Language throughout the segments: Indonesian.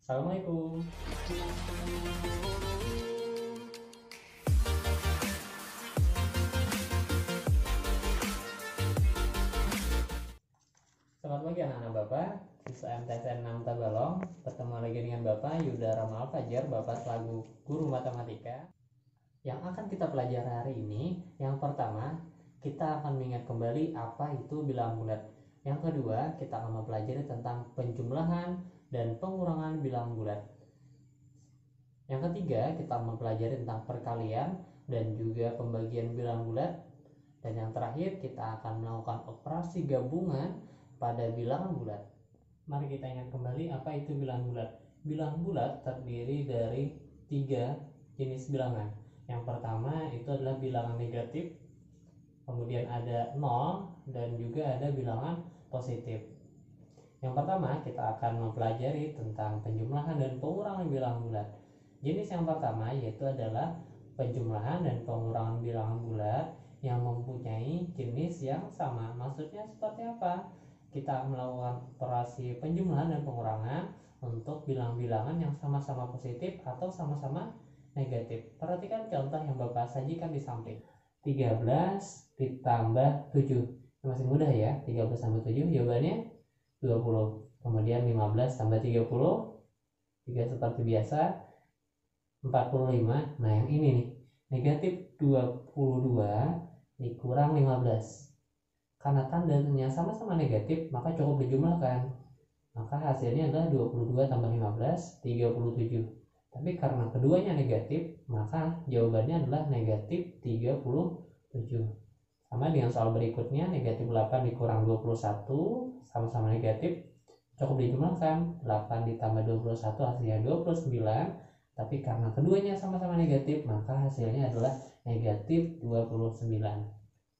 Assalamualaikum. Selamat pagi anak-anak Bapak, siswa MTSN 6 Tabalong. Bertemu lagi dengan Bapak Yuda Ramal Fajar, Bapak selaku guru matematika. Yang akan kita pelajari hari ini, yang pertama, kita akan mengingat kembali apa itu bilangan bulat. Yang kedua, kita akan mempelajari tentang penjumlahan dan pengurangan bilangan bulat. Yang ketiga, kita mempelajari tentang perkalian dan juga pembagian bilangan bulat. Dan yang terakhir, kita akan melakukan operasi gabungan pada bilangan bulat. Mari kita ingat kembali apa itu bilangan bulat. Bilangan bulat terdiri dari 3 jenis bilangan. Yang pertama itu adalah bilangan negatif, kemudian ada 0, dan juga ada bilangan positif. Yang pertama kita akan mempelajari tentang penjumlahan dan pengurangan bilangan bulat. Jenis yang pertama yaitu adalah penjumlahan dan pengurangan bilangan bulat yang mempunyai jenis yang sama. Maksudnya seperti apa? Kita melakukan operasi penjumlahan dan pengurangan untuk bilangan-bilangan yang sama-sama positif atau sama-sama negatif. Perhatikan contoh yang Bapak sajikan di samping. 13 ditambah 7. Masih mudah ya, 13 tambah 7 jawabannya 20. Kemudian 15 tambah 30, 3 seperti biasa 45. Nah yang ini nih, negatif 22 dikurang 15. Karena tandanya sama-sama negatif, maka cukup dijumlahkan. Maka hasilnya adalah 22 tambah 15, 37. Tapi karena keduanya negatif, maka jawabannya adalah negatif 37. Sama dengan soal berikutnya, negatif 8 dikurang 21, sama-sama negatif, cukup dijumlahkan. 8 ditambah 21 hasilnya 29. Tapi karena keduanya sama-sama negatif, maka hasilnya adalah negatif 29.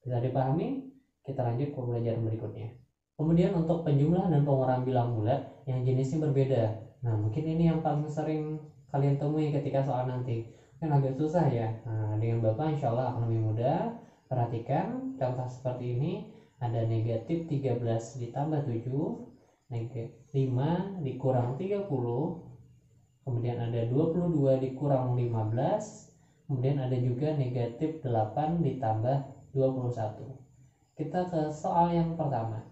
Bisa dipahami? Kita lanjut ke pembelajaran berikutnya. Kemudian untuk penjumlahan dan pengurangan bilangan bulat yang jenisnya berbeda. Nah mungkin ini yang paling sering kalian temui ketika soal nanti. Kan agak susah ya. Nah dengan Bapak insya Allah akan lebih mudah. Perhatikan contoh seperti ini. Ada negatif 13 ditambah 7, negatif 5 dikurang 30, kemudian ada 22 dikurang 15, kemudian ada juga negatif 8 ditambah 21. Kita ke soal yang pertama,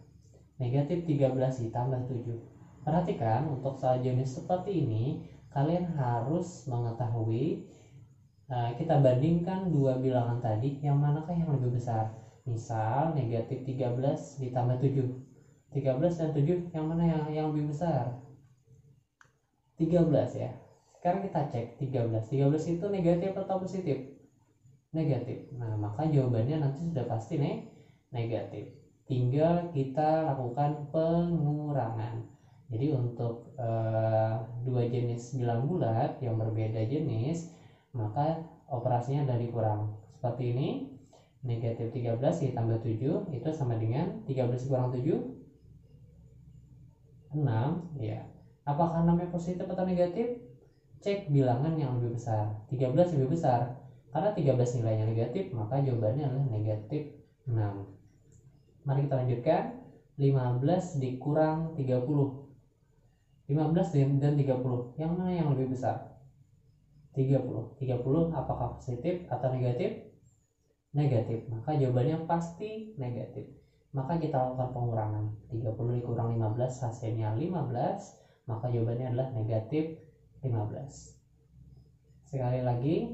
negatif 13 ditambah 7. Perhatikan untuk soal jenis seperti ini, kalian harus mengetahui kita bandingkan dua bilangan tadi, yang manakah yang lebih besar. Misal negatif 13 ditambah 7, 13 dan 7 yang mana yang lebih besar? 13 ya. Sekarang kita cek 13 itu negatif atau positif? Negatif. Nah maka jawabannya nanti sudah pasti negatif. Tinggal kita lakukan pengurangan. Jadi untuk dua jenis bilangan bulat yang berbeda jenis, maka operasinya adalah dikurang. Seperti ini, negatif 13 ditambah 7 itu sama dengan 13 kurang 7, 6 ya. Apakah namanya positif atau negatif? Cek bilangan yang lebih besar. 13 lebih besar. Karena 13 nilainya negatif, maka jawabannya adalah negatif 6. Mari kita lanjutkan. 15 dikurang 30. 15 dan 30, yang mana yang lebih besar? 30. 30 apakah positif atau negatif? Negatif. Maka jawabannya pasti negatif. Maka kita lakukan pengurangan. 30 dikurang 15 hasilnya 15, maka jawabannya adalah negatif 15. Sekali lagi,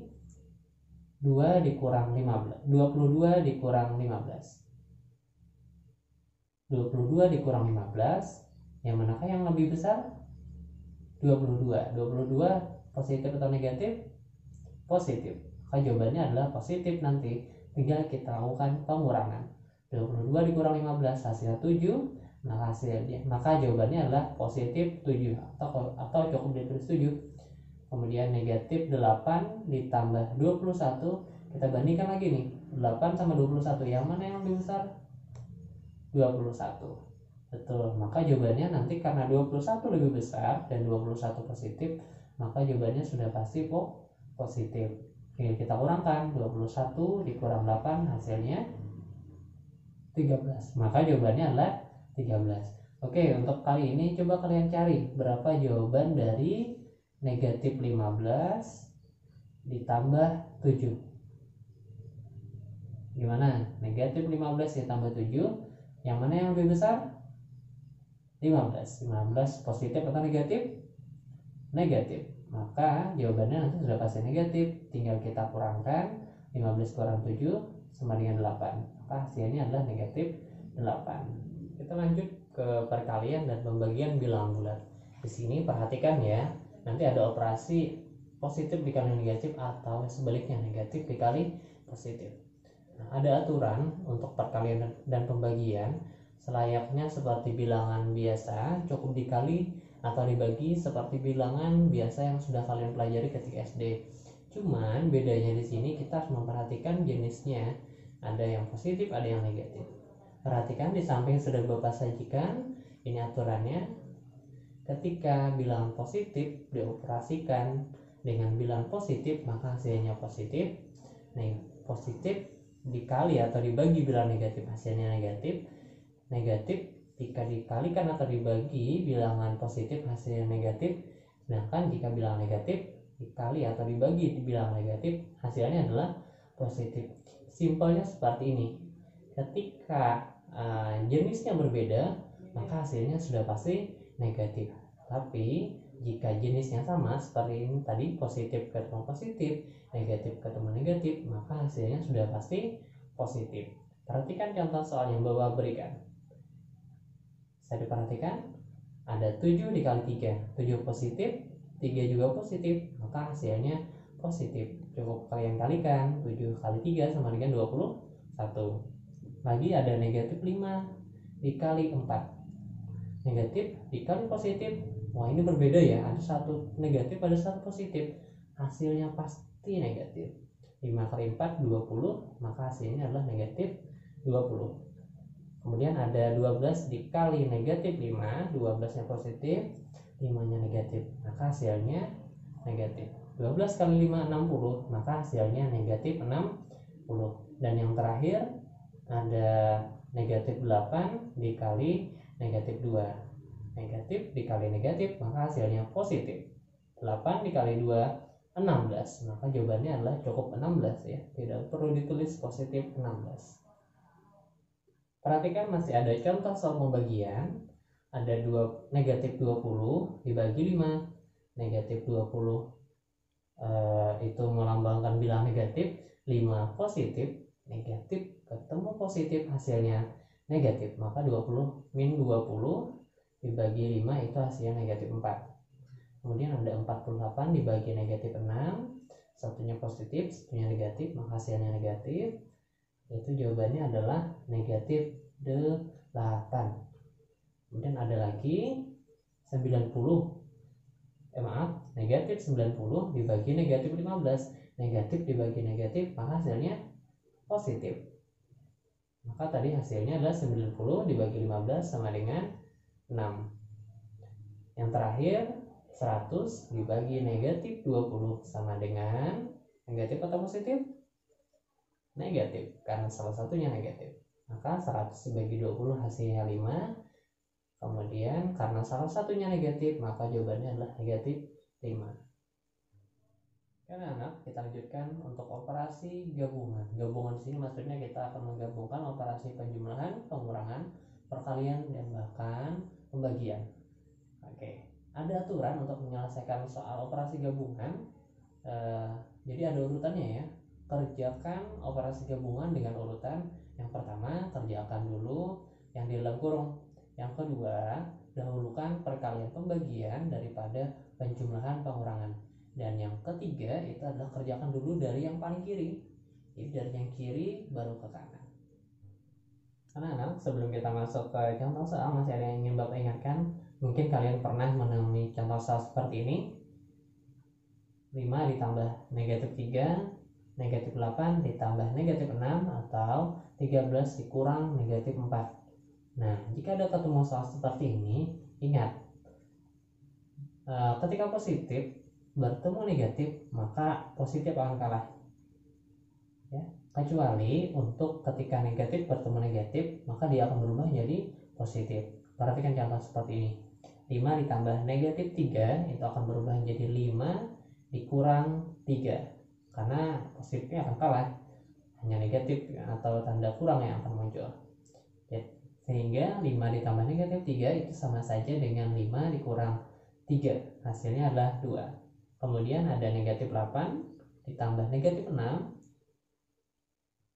2 dikurang 15, 22 dikurang 15. 22 dikurang 15, yang manakah yang lebih besar? 22. 22 positif atau negatif? Positif. Maka jawabannya adalah positif nanti. Tinggal kita lakukan pengurangan. 22 dikurang 15 hasilnya 7. Maka jawabannya adalah positif 7 atau cukup ditulis 7. Kemudian negatif 8 ditambah 21. Kita bandingkan lagi nih. 8 sama 21, yang mana yang lebih besar? 21. Betul. Maka jawabannya nanti karena 21 lebih besar dan 21 positif, maka jawabannya sudah pasti positif. Oke, kita kurangkan. 21 dikurang 8 hasilnya 13. Maka jawabannya adalah 13. Oke, untuk kali ini coba kalian cari berapa jawaban dari negatif 15 ditambah 7. Gimana? Negatif 15 ditambah 7, yang mana yang lebih besar? 15. 15 positif atau negatif? Negatif. Maka jawabannya nanti sudah pasti negatif. Tinggal kita kurangkan 15 kurang 7 sama dengan 8. Maka hasilnya adalah negatif 8. Kita lanjut ke perkalian dan pembagian bilangan bulat. Di sini perhatikan ya, nanti ada operasi positif dikali negatif atau sebaliknya negatif dikali positif. Nah, ada aturan untuk perkalian dan pembagian selayaknya seperti bilangan biasa, cukup dikali atau dibagi seperti bilangan biasa yang sudah kalian pelajari ketika SD. Cuman bedanya di sini kita harus memperhatikan jenisnya. Ada yang positif, ada yang negatif. Perhatikan di samping sudah Bapak sajikan, ini aturannya. Ketika bilangan positif dioperasikan dengan bilangan positif, maka hasilnya positif. Nah, positif dikali atau dibagi bilangan negatif, hasilnya negatif. Negatif jika dikalikan atau dibagi bilangan positif, hasilnya negatif. Sedangkan jika bilangan negatif dikali atau dibagi bilangan negatif, hasilnya adalah positif. Simpelnya seperti ini. Ketika jenisnya berbeda, maka hasilnya sudah pasti negatif. Tapi jika jenisnya sama seperti ini tadi, positif ketemu positif, negatif ketemu negatif, maka hasilnya sudah pasti positif. Perhatikan contoh soal yang Bapak berikan. Saya diperhatikan ada 7 dikali 3, 7 positif, 3 juga positif, maka hasilnya positif. Cukup kalian kalikan, 7 kali 3 sama dengan 21. Lagi ada negatif 5 dikali 4, negatif dikali positif. Wah, ini berbeda ya, ada satu negatif, ada satu positif, hasilnya pasti negatif. 5 kali 4 20, maka hasilnya adalah negatif 20. Kemudian ada 12 dikali negatif 5, 12 nya positif, 5 nya negatif, maka hasilnya negatif. 12 kali 5 60, maka hasilnya negatif 60. Dan yang terakhir ada negatif 8 dikali negatif 2, negatif dikali negatif, maka hasilnya positif. 8 dikali 2 16, maka jawabannya adalah cukup 16 ya, tidak perlu ditulis positif 16. Perhatikan masih ada contoh soal pembagian. Ada negatif 20 dibagi 5. Negatif 20 itu melambangkan bilangan negatif. 5 positif, negatif ketemu positif, hasilnya negatif. Maka 20 min 20 dibagi 5 itu hasilnya negatif 4. Kemudian ada 48 dibagi negatif 6. Satunya positif, satunya negatif, maka hasilnya negatif. Itu jawabannya adalah negatif 8. Kemudian ada lagi 90, negatif 90 dibagi negatif 15, negatif dibagi negatif, maka hasilnya positif. Maka tadi hasilnya adalah 90 dibagi 15 sama dengan 6. Yang terakhir 100 dibagi negatif 20 sama dengan negatif atau positif? Negatif, karena salah satunya negatif. Maka 100 dibagi 20 hasilnya 5. Kemudian karena salah satunya negatif, maka jawabannya adalah negatif 5. Karena anak, kita lanjutkan untuk operasi gabungan. Gabungan di sini maksudnya kita akan menggabungkan operasi penjumlahan, pengurangan, perkalian, dan bahkan pembagian. Oke, ada aturan untuk menyelesaikan soal operasi gabungan. Jadi ada urutannya ya. Kerjakan operasi gabungan dengan urutan. Yang pertama, kerjakan dulu yang di dalam kurung. Yang kedua, dahulukan perkalian pembagian daripada penjumlahan pengurangan. Dan yang ketiga, itu adalah kerjakan dulu dari yang paling kiri. Jadi dari yang kiri baru ke kanan. Anak-anak, sebelum kita masuk ke contoh soal, masih ada yang ingin Bapak ingatkan. Mungkin kalian pernah menemui contoh soal seperti ini. 5 ditambah negatif 3, negatif 8 ditambah negatif 6, atau 13 dikurang negatif 4. Nah, jika ada ketemu soal seperti ini, ingat, ketika positif bertemu negatif, maka positif akan kalah ya. Kecuali untuk ketika negatif bertemu negatif, maka dia akan berubah jadi positif. Perhatikan contoh seperti ini. 5 ditambah negatif 3 itu akan berubah menjadi 5 dikurang 3. Karena positifnya akan kalah, hanya negatif atau tanda kurang yang akan muncul. Sehingga 5 ditambah negatif 3 itu sama saja dengan 5 dikurang 3. Hasilnya adalah 2. Kemudian ada negatif 8 ditambah negatif 6.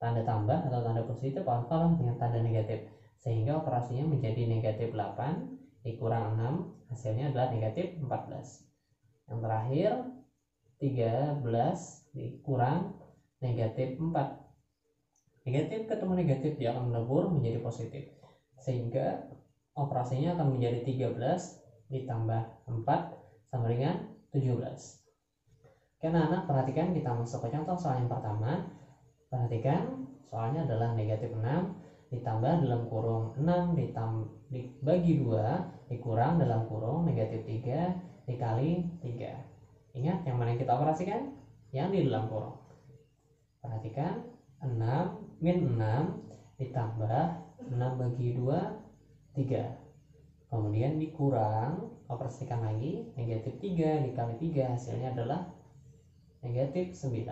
Tanda tambah atau tanda positif akan kalah dengan tanda negatif. Sehingga operasinya menjadi negatif 8 dikurang 6. Hasilnya adalah negatif 14. Yang terakhir 13 dikurang negatif 4. Negatif ketemu negatif, dia akan melebur menjadi positif, sehingga operasinya akan menjadi 13 ditambah 4 sama dengan 17. Oke anak-anak, perhatikan kita masuk ke contoh soal yang pertama. Perhatikan soalnya adalah negatif 6 ditambah dalam kurung 6 dibagi 2 dikurang dalam kurung negatif 3 dikali 3. Ingat yang mana yang kita operasikan? Yang di dalam kurung. Perhatikan 6 min 6 ditambah 6 bagi 2 3. Kemudian dikurang, operasikan lagi, negatif 3 dikali 3 hasilnya adalah negatif 9.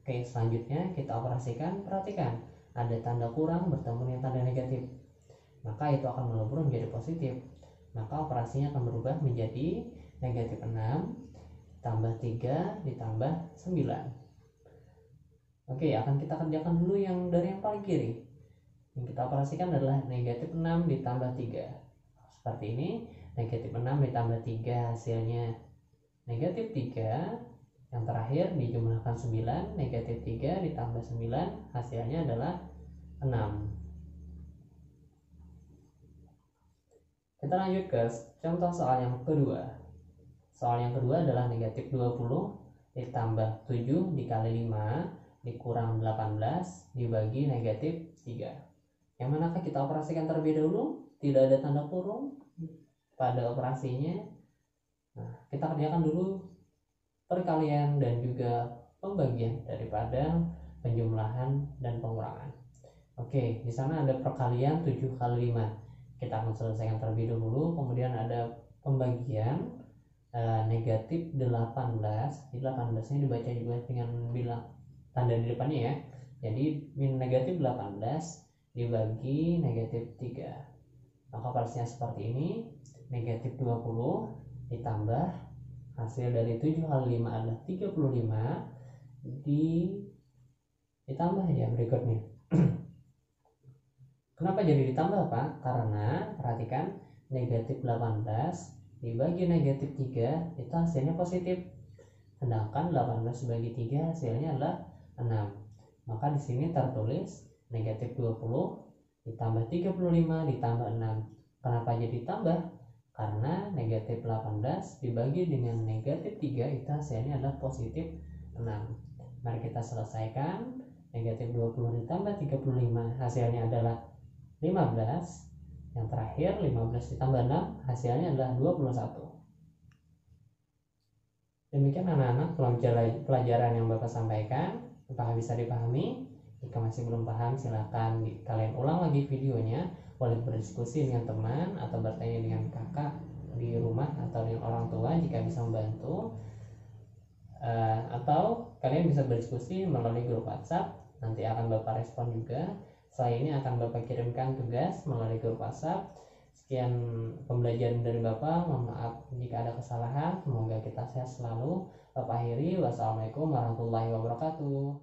Oke, selanjutnya kita operasikan. Perhatikan ada tanda kurang bertemu dengan tanda negatif, maka itu akan melebur menjadi positif. Maka operasinya akan berubah menjadi negatif 6 tambah 3 ditambah 9. Oke, akan kita kerjakan dulu yang dari yang paling kiri. Yang kita operasikan adalah negatif 6 ditambah 3. Seperti ini, negatif 6 ditambah 3 hasilnya negatif 3. Yang terakhir dijumlahkan 9, negatif 3 ditambah 9 hasilnya adalah 6. Kita lanjut ke contoh soal yang kedua. Soal yang kedua adalah negatif 20 ditambah 7 dikali 5 dikurang 18 dibagi negatif 3. Yang manakah kita operasikan terlebih dahulu? Tidak ada tanda kurung pada operasinya. Nah, kita kerjakan dulu perkalian dan juga pembagian daripada penjumlahan dan pengurangan. Oke, di sana ada perkalian 7 kali 5. Kita akan selesaikan terlebih dahulu. Kemudian ada pembagian negatif 18. Di 18-nya dibaca juga dengan bilang tanda di depannya ya. Jadi min negatif 18 dibagi negatif 3. Maka operasinya seperti ini. Negatif 20 ditambah hasil dari 7 kali 5 adalah 35 ditambah ya berikutnya. Kenapa jadi ditambah Pak? Karena perhatikan negatif 18 dibagi negatif 3 itu hasilnya positif. Sedangkan 18 dibagi 3 hasilnya adalah 6. Maka di sini tertulis negatif 20 ditambah 35 ditambah 6. Kenapa jadi tambah? Karena negatif 18 dibagi dengan negatif 3 itu hasilnya adalah positif 6. Mari kita selesaikan. Negatif 20 ditambah 35 hasilnya adalah 15. Yang terakhir 15 ditambah 6 hasilnya adalah 21. Demikian anak-anak pelajaran yang Bapak sampaikan. Apakah bisa dipahami? Jika masih belum paham, silakan kalian ulang lagi videonya. Boleh berdiskusi dengan teman atau bertanya dengan kakak di rumah atau dengan orang tua jika bisa membantu. Atau kalian bisa berdiskusi melalui grup WhatsApp. Nanti akan Bapak respon juga. Setelah ini akan Bapak kirimkan tugas melalui grup WhatsApp. Sekian pembelajaran dari Bapak. Mohon maaf jika ada kesalahan. Semoga kita sehat selalu. Bapak akhiri. Wassalamualaikum warahmatullahi wabarakatuh.